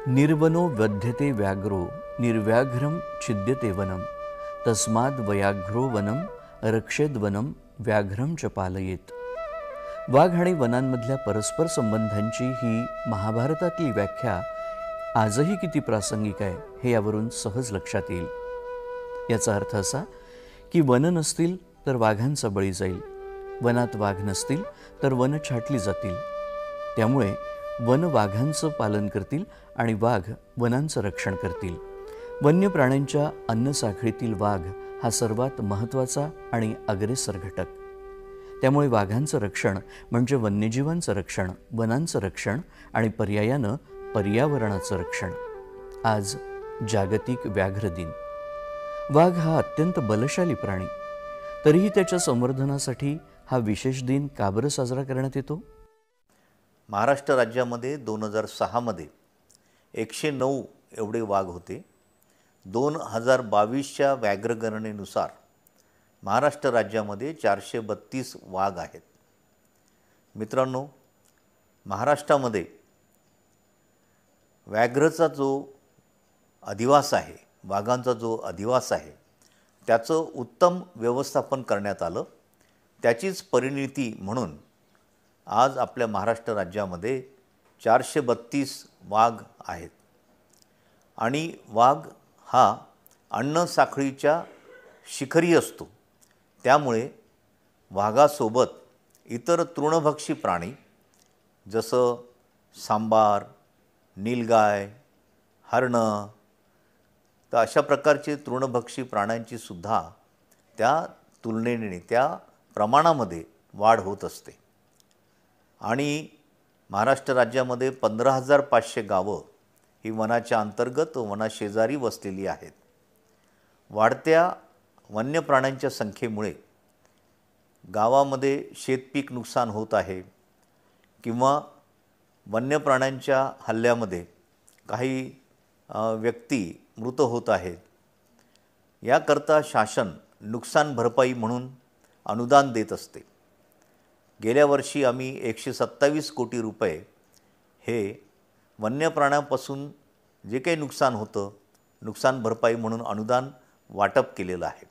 निर्वनो वध्यते व्याघ्रो निर्व्याघ्रम छिद्यते वनम तस्माद् व्याघ्रो वनम रक्षेद वनम व्याघ्रम च पालयेत। वाघ आणि वनांमधल्या परस्पर संबंधांची ही महाभारतातली व्याख्या आजही किती प्रासंगिक आहे हे यावरून सहज लक्षात येईल। याचा अर्थ असा की वन नसतील तर वाघांचा बळी जाईल, वनात वाघ नसतील तर वन छाटली जातील। त्यामुळे वन वाघांचं पालन करतील आणि वाघ वनांचं रक्षण करतील। वन्य प्राण्यांच्या अन्नसाखळीतील वाघ हा सर्वात महत्त्वाचा आणि अग्रेसर घटक। त्यामुळे वाघांचं रक्षण म्हणजे वन्यजीवांचं रक्षण, वनांचं रक्षण आणि पर्यायानं पर्यावरणाचं रक्षण। आज जागतिक व्याघ्र दिन। वाघ हा अत्यंत बलशाली प्राणी, तरीही त्याच्या संवर्धनासाठी हा विशेष दिन का बरं साजरा करण्यात येतो? महाराष्ट्र राज्यामध्ये 2006 मध्ये 109 एवढे वाघ होते। 2022च्या व्याघ्र गणनेनुसार महाराष्ट्र राज्यामध्ये 432 वाघ आहेत। मित्रांनो, महाराष्ट्रामध्ये व्याघ्रचा जो अधिवास आहे, वाघांचा जो अधिवास आहे, त्याचं उत्तम व्यवस्थापन करण्यात आलं। त्याचीच परिणिती म्हणून आज आपल्या महाराष्ट्र राज्यामध्ये 432 वाघ आहेत। आणि वाघ हा अन्न साखळीच्या शिखरी असतो। त्यामुळे वाघासोबत इतर तृणभक्षी प्राणी जसं सांबार, नीलगाय, हरणं, तर अशा प्रकारचे तृणभक्षी प्राण्यांची सुद्धा त्या तुलनेने त्या प्रमाणामध्ये वाढ होत असते। आणि महाराष्ट्र राज्यामध्ये 15,500 गावं ही वनाच्या अंतर्गत वनाशेजारी वसलेली आहेत। वाढत्या वन्य प्राण्यांच्या संख्येमुळे गावामध्ये शेतपीक नुकसान होत आहे किंवा वन्य प्राण्यांच्या हल्ल्यामध्ये काही व्यक्ती मृत होत आहेत। याकरता शासन नुकसान भरपाई म्हणून अनुदान देत असते। गेल्या वर्षी आम्ही 127 कोटी रुपये हे वन्य प्राण्यांपासून जे काही नुकसान होतं, नुकसान भरपाई म्हणून अनुदान वाटप केलेलं आहे।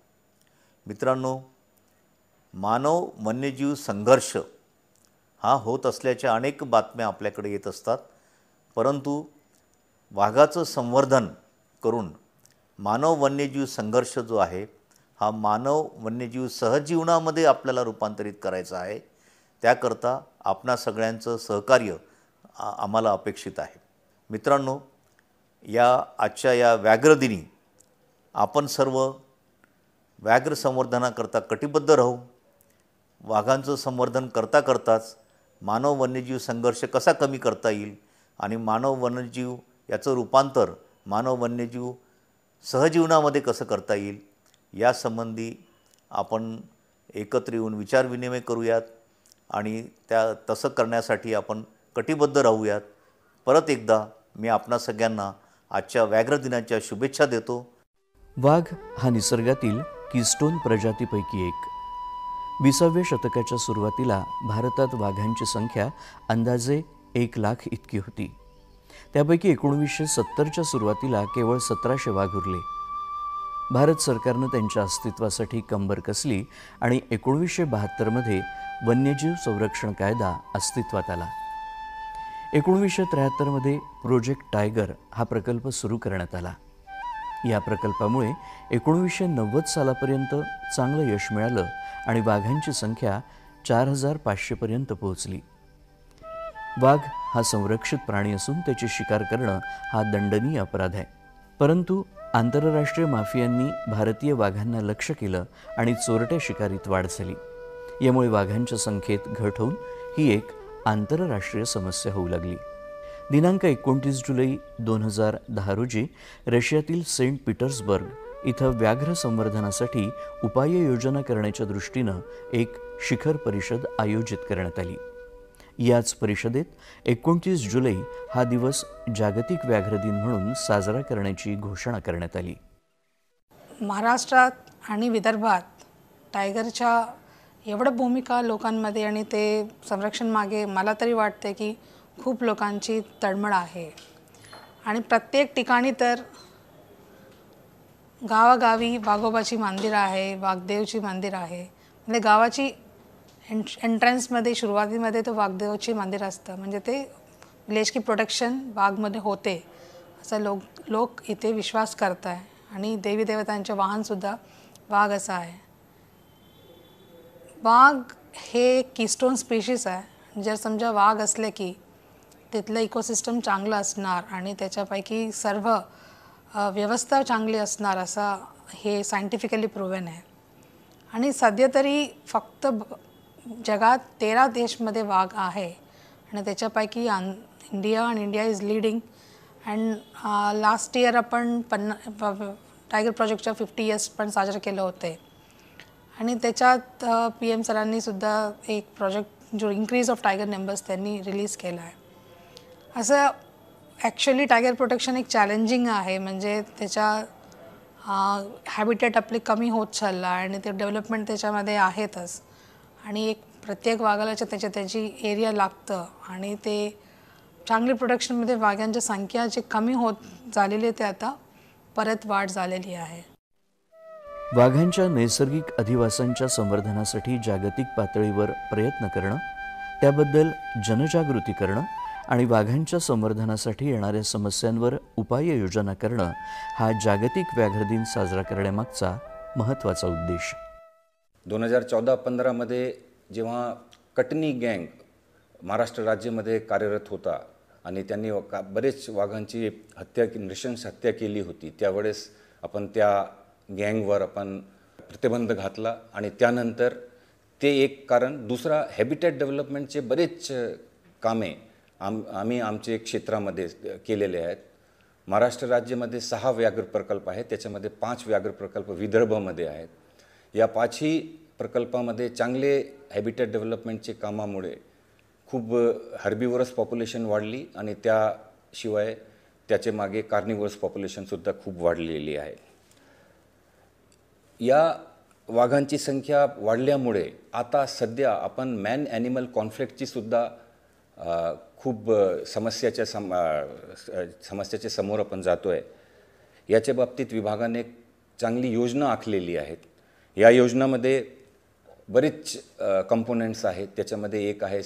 मित्रांनो, मानव वन्यजीव संघर्ष हा होत असल्याच्या अनेक बातम्या आपल्याकडे येत असतात, परंतु वाघाचं संवर्धन करून मानव वन्यजीव संघर्ष जो आहे हा मानव वन्यजीव सहजीवनामध्ये आपल्याला रूपांतरित करायचा आहे। त्याकरता आपणा सगळ्यांचं सहकार्य आम्हाला अपेक्षित आहे। मित्रांनो, आजच्या या व्याघ्र दिनी आपण सर्व व्याघ्र संवर्धनाकरता कटिबद्ध राहू। वाघांचं संवर्धन करताच मानव वन्यजीव संघर्ष कसा कमी करता येईल आणि मानव वन्यजीव याचं रूपांतर मानव वन्यजीव सहजीवनामध्ये कसं करता येईल यासंबंधी आपण एकत्र येऊन विचारविनिमय करूयात आणि तसं करण्यासाठी आपण कटिबद्ध राहूयात। परत एकदा मी आपणा सगळ्यांना आजच्या व्याघ्र दिनाच्या शुभेच्छा देतो। वाघ हा निसर्गातील कीस्टोन प्रजातीपैकी एक। 20व्या शतकाच्या सुरुवातीला भारतात वाघांची संख्या अंदाजे 1 लाख इतकी होती। त्यापैकी 1970च्या सुरुवातीला केवळ 1700 वाघ उरले। भारत सरकारनं त्यांच्या अस्तित्वासाठी कंबर कसली आणि 1972 मध्ये वन्यजीव संरक्षण कायदा अस्तित्वात आला। 1973 मध्ये प्रोजेक्ट टायगर हा प्रकल्प सुरू करण्यात आला। या प्रकल्पामुळे 1990 सालापर्यंत चांगलं यश मिळालं आणि वाघांची संख्या 4500 पर्यंत पोहोचली। वाघ हा संरक्षित प्राणी असून त्याची शिकार करणं हा दंडनीय अपराध आहे। परंतु आंतरराष्ट्रीय माफियांनी भारतीय वाघांना लक्ष्य केलं आणि चोरट्या शिकारीत वाढ झाली। यामुळे वाघांच्या संख्येत घट होऊन ही एक आंतरराष्ट्रीय समस्या होऊ लागली। दिनांक 29 जुलै 2010 रोजी रशियातील सेंट पीटर्सबर्ग इथं व्याघ्र संवर्धनासाठी उपाययोजना करण्याच्या दृष्टीनं एक शिखर परिषद आयोजित करण्यात आली। याच परिषदेत 29 जुलै हा दिवस जागतिक व्याघ्र दिन म्हणून साजरा करण्याची घोषणा करण्यात आली। महाराष्ट्रात आणि विदर्भात टायगरच्या एवढं भूमिका लोकांमध्ये आणि ते संरक्षण मागे मला तरी वाटते की खूप लोकांची तळमळ आहे आणि प्रत्येक ठिकाणी तर गावागावी वाघोबाची मंदिर आहे, वाघदेवची मंदिर आहे. म्हणजे गावाची एंट्रन्समध्ये सुरुवातीमध्ये तो वाघदेवची मंदिर असतं. म्हणजे ते विलेज की प्रोटेक्शन वाघमध्ये होते असं लोक इथे विश्वास करत आहे. आणि देवी देवतांचे वाहनसुद्धा वाघ असं आहे. वाघ हे कीस्टोन स्पीशीज आहे. जर समजा वाघ असले की तिथलं इकोसिस्टम चांगलं असणार आणि त्याच्यापैकी सर्व व्यवस्था चांगली असणार असं हे सायंटिफिकली प्रूव्हन आहे. आणि सध्या तरी फक्त जगात 13 देशमध्ये वाघ आहे आणि त्याच्यापैकी India is leading. And last year आपण टायगर प्रोजेक्टच्या 50 इयर्स पण साजरे केले होते. आणि त्याच्यात PM सरांनी सुद्धा एक प्रोजेक्ट जो इन्क्रीज ऑफ टायगर नंबर्स त्यांनी रिलीज केला आहे. असं ॲक्च्युली टायगर प्रोटेक्शन एक चॅलेंजिंग आहे. म्हणजे त्याच्या हॅबिटेट आपली कमी होत चालला आणि ते डेव्हलपमेंट त्याच्यामध्ये आहेतच. आणि एक प्रत्येक वाघाला त्याची एरिया लागतं आणि ते चांगली प्रोटेक्शनमध्ये वाघांची संख्या जी कमी होत झालेली ते आता परत वाढ झालेली आहे. वाघांच्या नैसर्गिक अधिवासांच्या संवर्धनासाठी जागतिक पातळीवर प्रयत्न करणं, त्याबद्दल जनजागृती करणं आणि वाघांच्या संवर्धनासाठी येणाऱ्या समस्यांवर उपाययोजना करणं हा जागतिक व्याघ्र दिन साजरा करण्यामागचा महत्त्वाचा उद्देश. 2014-15 जेव्हा कटनी गँग महाराष्ट्र राज्यामध्ये कार्यरत होता आणि त्यांनी बरेच वाघांची नृशंस हत्या केली होती, त्यावेळेस आपण त्या गँगवर आपण प्रतिबंध घातला. आणि त्यानंतर ते एक कारण. दुसरा, हॅबिटॅट डेव्हलपमेंटचे बरेच कामे आम्ही आमचे क्षेत्रामध्ये केलेले आहेत. महाराष्ट्र राज्यामध्ये 6 व्याघ्र प्रकल्प आहेत, त्याच्यामध्ये 5 व्याघ्र प्रकल्प विदर्भामध्ये आहेत. या 5ही प्रकल्पामध्ये चांगले हॅबिटॅट डेव्हलपमेंटचे कामामुळे खूप हर्बिवरस पॉप्युलेशन वाढली आणि त्याशिवाय त्याचे मागे कार्निवरस पॉप्युलेशनसुद्धा खूप वाढलेली आहे. या वाघांची संख्या वाढल्यामुळे आता सध्या आपण मॅन ॲनिमल कॉन्फ्लिक्टची सुद्धा खूप समस्याच्या समोर आपण जातो आहे. याच्या बाबतीत विभागाने चांगली योजना आखलेली आहेत. या योजनामध्ये बरेच कंपोनेंट्स आहेत. त्याच्यामध्ये एक आहे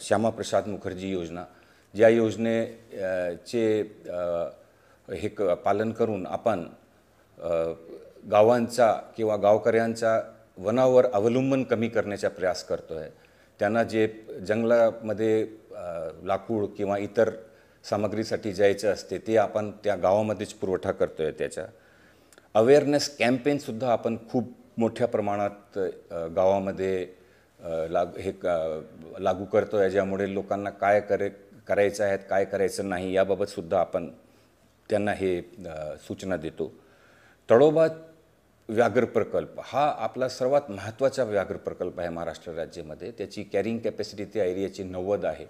श्यामाप्रसाद मुखर्जी योजना. ज्या योजनेचे हे पालन करून आपण गावांचा किंवा गावकऱ्यांचा वनावर अवलंबन कमी करण्याचा प्रयास करतो आहे. त्यांना जे जंगलामध्ये लाकूड किंवा इतर सामग्रीसाठी जायचं असते ते आपण त्या गावामध्येच पुरवठा करतो आहे. त्याचा अवेअरनेस कॅम्पेनसुद्धा आपण खूप मोठ्या प्रमाणात गावामध्ये लागू करतो आहे, ज्यामुळे लोकांना काय करायचं आहे, काय करायचं नाही याबाबतसुद्धा आपण त्यांना हे सूचना देतो. तळोबा व्याघ्र प्रकल्प हा आपला सर्वात महत्त्वाचा व्याघ्र प्रकल्प आहे महाराष्ट्र राज्यामध्ये. त्याची कॅरिंग कॅपॅसिटी त्या एरियाची 90 आहे.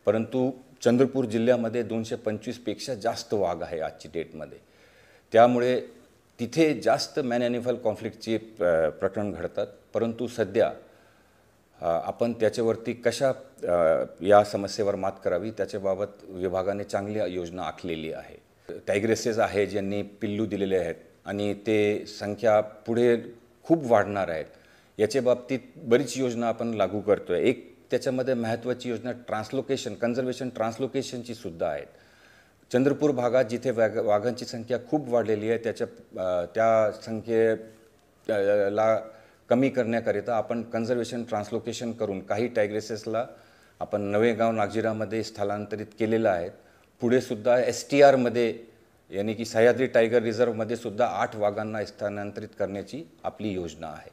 परंतु चंद्रपूर जिल्ह्यामध्ये 225पेक्षा जास्त वाघ आहे आजची डेटमध्ये. त्यामुळे तिथे जास्त मॅन ॲनिमल कॉन्फ्लिक्टचे प्रकरण घडतात. परंतु सध्या आपण त्याच्यावरती कशा या समस्येवर मात करावी त्याच्याबाबत विभागाने चांगली योजना आखलेली आहे. टायग्रेसेस आहे ज्यांनी पिल्लू दिलेले आहेत आणि ते संख्या पुढे खूप वाढणार आहेत. याच्या बाबतीत बरीच योजना आपण लागू करतो आहे. एक त्याच्यामध्ये महत्त्वाची योजना कन्झर्वेशन ट्रान्सलोकेशनची सुद्धा आहेत. चंद्रपूर भागात जिथे वाघांची संख्या खूप वाढलेली आहे त्या संख्येला कमी करण्याकरिता आपण कन्झर्वेशन ट्रान्सलोकेशन करून काही टायग्रेसेसला आपण नवेगाव नागजिरामध्ये स्थलांतरित केलेलं आहे. पुढे सुद्धा STRमध्ये यानी की सह्याद्री टायगर रिझर्वमध्ये सुद्धा 8 वाघांना स्थानांतरित करण्याची आपली योजना आहे.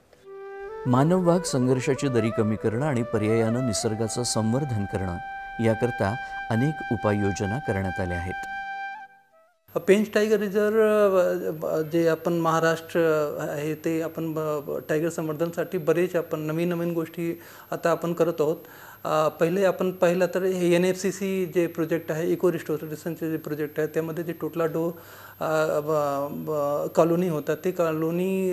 मानव वाघ संघर्षाची दरी कमी करणं आणि पर्यायानं निसर्गाचं संवर्धन करणं याकरता अनेक उपाययोजना करण्यात आल्या आहेत. पेंच टायगर रिझर्व जे आपण महाराष्ट्र आहे ते आपण टायगर संवर्धनासाठी बरेच आपण नवीन गोष्टी आता आपण करत आहोत. पहिले आपण पाहिलं तर हे NFCC जे प्रोजेक्ट आहे, इको रिस्टोरेशनचे जे प्रोजेक्ट आहे, त्यामध्ये जे टोटलाडो कॉलोनी होता ते कॉलोनी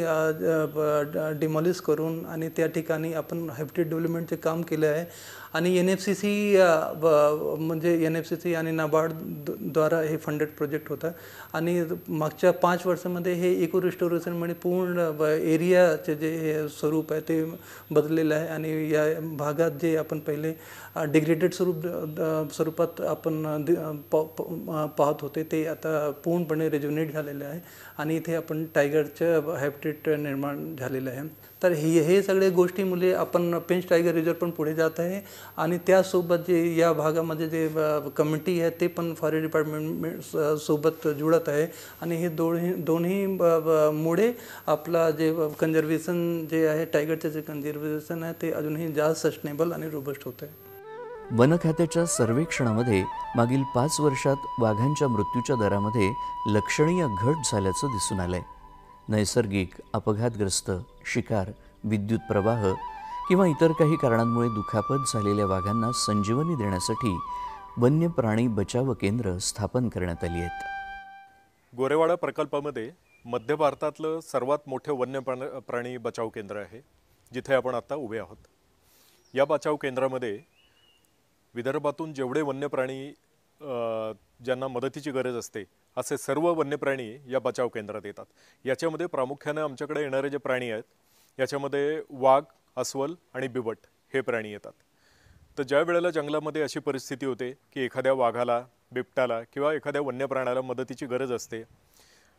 डिमॉलिश करून आणि त्या ठिकाणी आपण हॅबिटेट डेव्हलपमेंटचे काम केलं आहे. आणि NFCC म्हणजे NFCC आणि नाबार्ड द्वारा हे फंडेड प्रोजेक्ट होता. आणि मागच्या 5 वर्षामध्ये हे इको रिस्टोरेशनमध्ये पूर्ण एरियाचे जे हे स्वरूप आहे ते बदललेलं आहे. आणि या भागात जे आपण पहिले डिग्रेडेड स्वरूपात आपण पाहत होते ते आता पूर्णपणे रेज्युनेट झालेलं आहे. आणि इथे आपण टायगरचं हॅबिटेट निर्माण झालेलं आहे. तर हे सगळे गोष्टीमुळे आपण पेंच टायगर रिझर्व पण पुढे जात आहे. आणि त्यासोबत जे या भागामध्ये जे कमिटी आहे ते पण फॉरेस्ट डिपार्टमेंट सोबत जुळत आहे. आणि हे दोन्ही मुळे आपला जे कन्झर्वेशन जे आहे टायगरचं जे कन्झर्वेशन आहे ते अजूनही जास्त सस्टेनेबल आणि रोबस्ट होत आहे. वन खात्याच्या सर्वेक्षणामध्ये मागील 5 वर्षात वाघांच्या मृत्यूच्या दरामध्ये लक्षणीय घट झाल्याचं दिसून आलंय. नैसर्गिक, अपघातग्रस्त, शिकार, विद्युत प्रवाह किंवा इतर काही कारणांमुळे दुखापत झालेल्या वाघांना संजीवनी देण्यासाठी वन्य प्राणी बचाव केंद्र स्थापन करण्यात आली आहेत. गोरेवाडा प्रकल्पामध्ये मध्य भारतातलं सर्वात मोठे वन्य प्राणी बचाव केंद्र आहे, जिथे आपण आता उभे आहोत. या बचाव केंद्रामध्ये विदर्भातून जेवढे वन्य प्राणी ज्यांना मदतीची गरज असते असे सर्व वन्य प्राणी या बचाव केंद्रात येतात. याच्यामध्ये प्रामुख्याने आमच्याकडे येणारे जे प्राणी आहेत याच्यामध्ये वाघ, अस्वल आणि बिबट हे प्राणी येतात. तर ज्या वेळेला जंगलामध्ये अशी परिस्थिती होते की एखाद्या वाघाला, बिबट्याला किंवा एखाद्या वन्य प्राण्याला मदतीची गरज असते,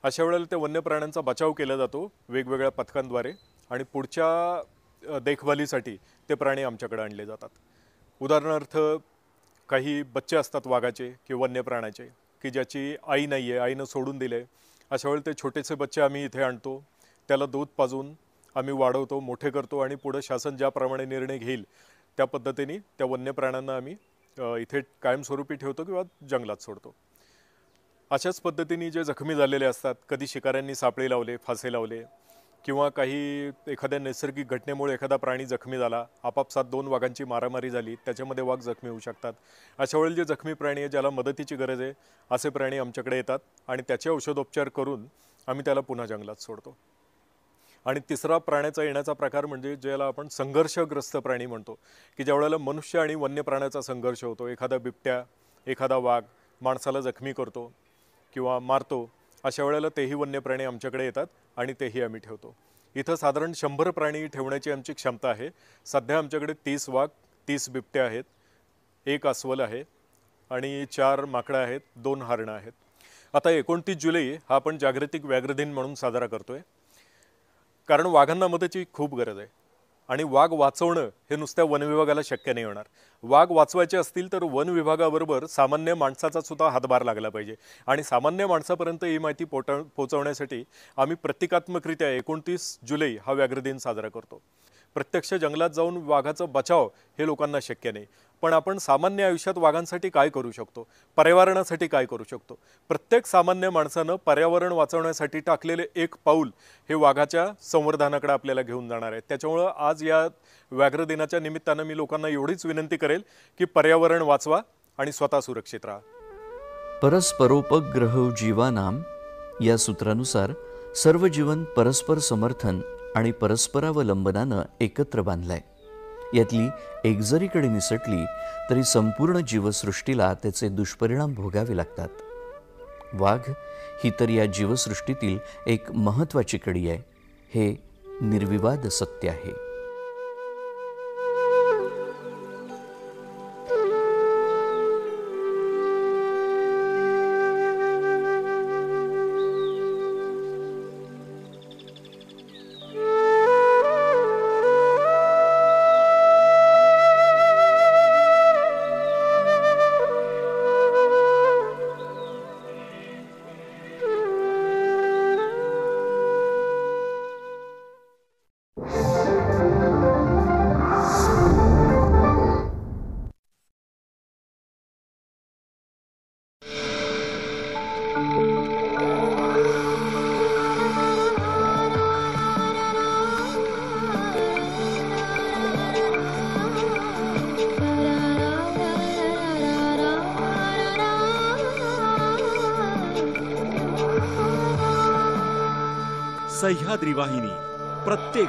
अशा वेळेला त्या वन्य प्राण्यांचा बचाव केला जातो वेगवेगळ्या पथकांद्वारे आणि पुढच्या देखभालीसाठी ते प्राणी आमच्याकडे आणले जातात. उदाहरणार्थ काही बच्चे असतात वाघाचे किंवा वन्य प्राण्याचे की ज्याची आई नाही आहे, आईनं सोडून दिले. अशा वेळेला ते छोटेसे बच्चे आम्ही इथे आणतो, त्याला दूध पाजून आम्ही वाढवतो, मोठे करतो आणि पुढे शासन ज्याप्रमाणे निर्णय घेईल त्या पद्धतीने त्या वन्य प्राण्यांना आम्ही इथे कायमस्वरूपी ठेवतो किंवा जंगलात सोडतो. अशाच पद्धतीने जे जखमी झालेले असतात, कधी शिकाऱ्यांनी सापळे लावले, फासे लावले किंवा काही एखाद्या नैसर्गिक घटनेमुळे एखादा प्राणी जखमी झाला, आपापसात 2 वाघांची मारामारी झाली, त्याच्यामध्ये वाघ जखमी होऊ शकतात. अशा वेळेला जे जखमी प्राणी आहे, ज्याला मदतीची गरज आहे, असे प्राणी आमच्याकडे येतात आणि त्याचे औषधोपचार करून आम्ही त्याला पुन्हा जंगलात सोडतो. आणि तिसरा प्राण्याचा येण्याचा प्रकार म्हणजे ज्याला आपण संघर्षग्रस्त प्राणी म्हणतो, की ज्या वेळेला मनुष्य आणि वन्य प्राण्याचा संघर्ष होतो, एखादा बिबट्या, एखादा वाघ माणसाला जखमी करतो किंवा मारतो, अशा वेळेला तेही वन्य प्राणी आमच्याकडे येतात आणि तेही आम्ही ठेवतो. इथं साधारण 100 प्राणी ठेवण्याची आमची क्षमता आहे. सध्या आमच्याकडे 30 वाघ, 30 बिबट्या आहेत, 1 अस्वल आहे आणि 4 माकडं आहेत, 2 हरणं आहेत. आता 29 जुलै हा आपण जागतिक व्याघ्र दिन म्हणून साजरा करतोय, कारण वाघांना मदतीची खूप गरज आहे. आणि वाघ वाचवणं हे नुसत्या वन विभागाला शक्य नाही होणार. वाघ वाचवायचे असतील तर वन विभागाबरोबर सामान्य माणसाचा सुद्धा हातभार लागला पाहिजे. आणि सामान्य माणसापर्यंत ही माहिती पोहोचवण्यासाठी आम्ही प्रतिकात्मकरित्या 29 जुलै हा व्याघ्र दिन साजरा करतो. प्रत्यक्ष जंगलात जाऊन वाघाचा बचाव हे लोकांना शक्य नाही, पण आपण सामान्य आयुष्यात वाघांसाठी काय करू शकतो, पर्यावरणासाठी काय करू शकतो. प्रत्येक सामान्य माणसानं पर्यावरण वाचवण्यासाठी टाकलेले एक पाऊल हे वाघाच्या संवर्धनाकडे आपल्याला घेऊन जाणार आहे. त्याच्यामुळं आज या व्याघ्र दिनाच्या निमित्तानं मी लोकांना एवढीच विनंती करेल की पर्यावरण वाचवा आणि स्वतः सुरक्षित राहा. परस्परोपग्रह जीवानाम या सूत्रानुसार सर्व जीवन परस्पर समर्थन आणि परस्परावलंबनानं एकत्र बांधलंय. यातली एक जरी कडी निसटली तरी संपूर्ण जीवसृष्टीला त्याचे दुष्परिणाम भोगावे लागतात. वाघ ही तर या जीवसृष्टीतील एक महत्त्वाची कडी आहे, हे निर्विवाद सत्य आहे. सह्याद्री वाहिनी प्रत्येक